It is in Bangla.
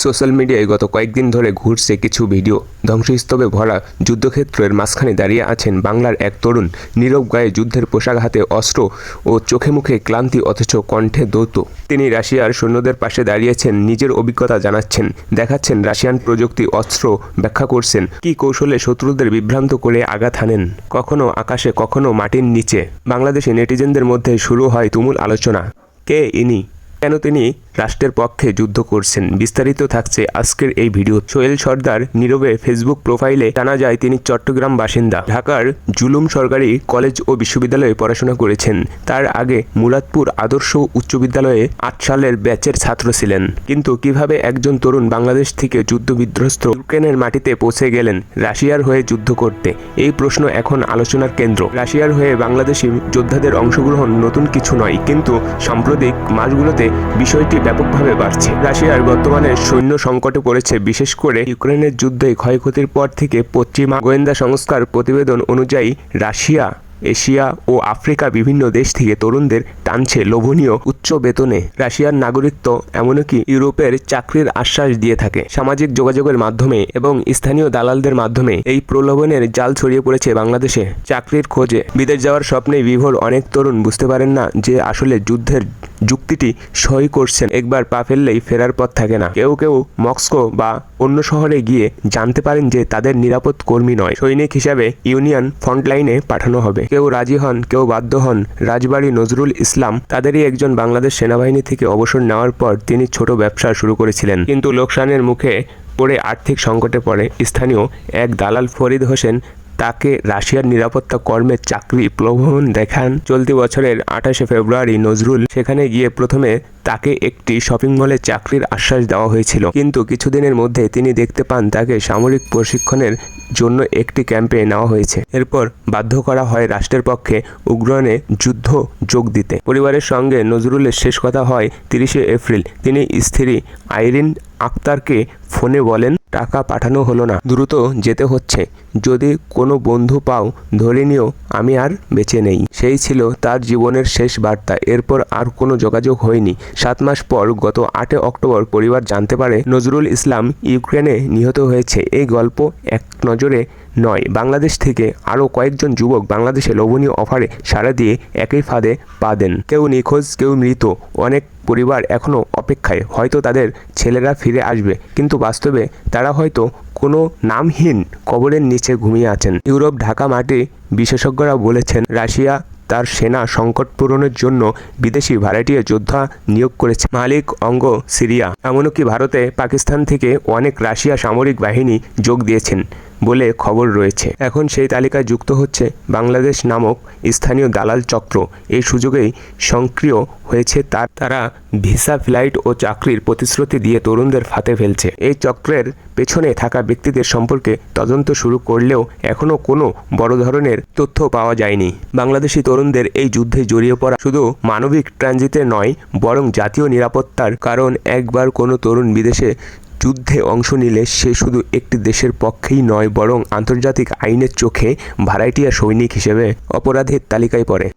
সোশ্যাল মিডিয়ায় গত কয়েকদিন ধরে ঘুরছে কিছু ভিডিও। ধ্বংসস্তূপে ভরা যুদ্ধক্ষেত্রের মাঝখানে দাঁড়িয়ে আছেন বাংলার এক তরুণ, নীরব গায়ে যুদ্ধের পোশাক, হাতে অস্ত্র ও চোখে মুখে ক্লান্তি অথচ কণ্ঠে দৌত। তিনি রাশিয়ার সৈন্যদের পাশে দাঁড়িয়েছেন, নিজের অভিজ্ঞতা জানাচ্ছেন, দেখাচ্ছেন রাশিয়ান প্রযুক্তি, অস্ত্র ব্যাখ্যা করছেন, কী কৌশলে শত্রুদের বিভ্রান্ত করে আঘাত হানেন, কখনো আকাশে কখনো মাটির নিচে। বাংলাদেশি নেটিজেনদের মধ্যে শুরু হয় তুমুল আলোচনা। কে ইনি? কেন তিনি রাষ্ট্রের পক্ষে যুদ্ধ করছেন? বিস্তারিত থাকছে আজকের এই ভিডিও। সোহেল সর্দার নীরবে ফেসবুক প্রোফাইলে জানা যায় তিনি চট্টগ্রাম বাসিন্দা। ঢাকার জুলুম সরকারি কলেজ ও বিশ্ববিদ্যালয়ে পড়াশোনা করেছেন। তার আগে মুরাদপুর আদর্শ উচ্চ বিদ্যালয়ে ৮ সালের ব্যাচের ছাত্র ছিলেন। কিন্তু কিভাবে একজন তরুণ বাংলাদেশ থেকে যুদ্ধ বিধ্বস্ত ইউক্রেনের মাটিতে পৌঁছে গেলেন রাশিয়ার হয়ে যুদ্ধ করতে? এই প্রশ্ন এখন আলোচনার কেন্দ্র। রাশিয়ার হয়ে বাংলাদেশি যোদ্ধাদের অংশগ্রহণ নতুন কিছু নয়, কিন্তু সাম্প্রতিক মাসগুলোতে বিষয়টি ব্যাপকভাবে বাড়ছে। রাশিয়ার বর্তমানে সৈন্য সংকটে পড়েছে, বিশেষ করে ইউক্রেনের যুদ্ধে ক্ষয়ক্ষতির পর থেকে। পশ্চিমা গোয়েন্দা সংস্থার প্রতিবেদন অনুযায়ী রাশিয়া এশিয়া ও আফ্রিকা বিভিন্ন দেশ থেকে তরুণদের টানছে লোভনীয় উচ্চ বেতনে রাশিয়ার নাগরিকত্ব, এমনকি ইউরোপের চাকরির আশ্বাস দিয়ে থাকে। সামাজিক যোগাযোগের মাধ্যমে এবং স্থানীয় দালালদের মাধ্যমে এই প্রলোভনের জাল ছড়িয়ে পড়েছে বাংলাদেশে। চাকরির খোঁজে বিদেশ যাওয়ার স্বপ্নে বিভোর অনেক তরুণ বুঝতে পারেন না যে আসলে যুদ্ধের যুক্তিটি সই করছেন। একবার পা ফেললেই ফেরার পথ থাকে না। কেউ কেউ মস্কো বা অন্য শহরে গিয়ে জানতে পারেন যে তাদের নিরাপদ কর্মী নয়, সৈনিক হিসাবে ইউনিয়ন ফ্রন্টলাইনে পাঠানো হবে। কেউ রাজি হন, কেউ বাধ্য হন। রাজবাড়ী নজরুল ইসলাম তাদেরই একজন। বাংলাদেশ সেনাবাহিনী থেকে অবসর নেওয়ার পর তিনি ছোট ব্যবসা শুরু করেছিলেন, কিন্তু লোকসানের মুখে পড়ে আর্থিক সংকটে পড়ে। স্থানীয় এক দালাল ফরিদ হোসেন তাকে রাশিয়ার নিরাপত্তা কর্মের চাকরি প্রলোভন দেখান। চলতি বছরের 28শে ফেব্রুয়ারি নজরুল সেখানে গিয়ে প্রথমে তাকে একটি শপিং মলে চাকরির আশ্বাস দেওয়া হয়েছিল, কিন্তু কিছুদিনের মধ্যে তিনি দেখতে পান তাকে সামরিক প্রশিক্ষণের জন্য একটি ক্যাম্পে নেওয়া হয়েছে। এরপর বাধ্য করা হয় রাষ্ট্রের পক্ষে উগ্রনে যুদ্ধ যোগ দিতে। পরিবারের সঙ্গে নজরুলের শেষ কথা হয় 30শে এপ্রিল। তিনি স্ত্রী আইরিন আক্তারকে ফোনে বলেন, টাকা পাঠানো হলো না, দ্রুত যেতে হচ্ছে, যদি কোনো বন্ধু পাও ধরে নিও, আমি আর বেঁচে নেই। সেই ছিল তার জীবনের শেষ বার্তা। এরপর আর কোনো যোগাযোগ হয়নি। 7 মাস পর গত 8 অক্টোবর পরিবার জানতে পারে নজরুল ইসলাম ইউক্রেনে নিহত হয়েছে। এই গল্প এক নজরে নয়, বাংলাদেশ থেকে আরও কয়েকজন যুবক বাংলাদেশে লোভনীয় অফারে সাড়া দিয়ে একই ফাঁদে পা দেন। কেউ নিখোঁজ, কেউ মৃত। অনেক পরিবার এখনও অপেক্ষায়, হয়তো তাদের ছেলেরা ফিরে আসবে, কিন্তু বাস্তবে তারা হয়তো কোনো নামহীন কবরের নিচে ঘুমিয়ে আছেন। ইউরোপ ঢাকা মাটি। বিশেষজ্ঞরা বলেছেন রাশিয়া তার সেনা সংকট পূরণের জন্য বিদেশি ভাড়াটিয়া যোদ্ধা নিয়োগ করেছে। মালিক অঙ্গ সিরিয়া, এমনকি ভারতে পাকিস্তান থেকে অনেক রাশিয়া সামরিক বাহিনী যোগ দিয়েছেন বলে খবর রয়েছে। এখন সেই তালিকায় যুক্ত হচ্ছে বাংলাদেশ নামক স্থানীয় দালাল চক্র। এই সুযোগেই সক্রিয় হয়েছে তারা ভিসা, ফ্লাইট ও চাকরির প্রতিশ্রুতি দিয়ে তরুণদের ফাঁদে ফেলছে। এই চক্রের পেছনে থাকা ব্যক্তিদের সম্পর্কে তদন্ত শুরু করলেও এখনও কোনো বড় ধরনের তথ্য পাওয়া যায়নি। বাংলাদেশি তরুণদের এই যুদ্ধে জড়িয়ে পড়া শুধু মানবিক ট্রানজিটে নয়, বরং জাতীয় নিরাপত্তার কারণ। একবার কোনো তরুণ বিদেশে যুদ্ধে অংশ নিলে সে শুধু একটি দেশের পক্ষেই নয়, বরং আন্তর্জাতিক আইনের চোখে ভাড়াটিয়া সৈনিক হিসেবে অপরাধের তালিকায় পড়ে।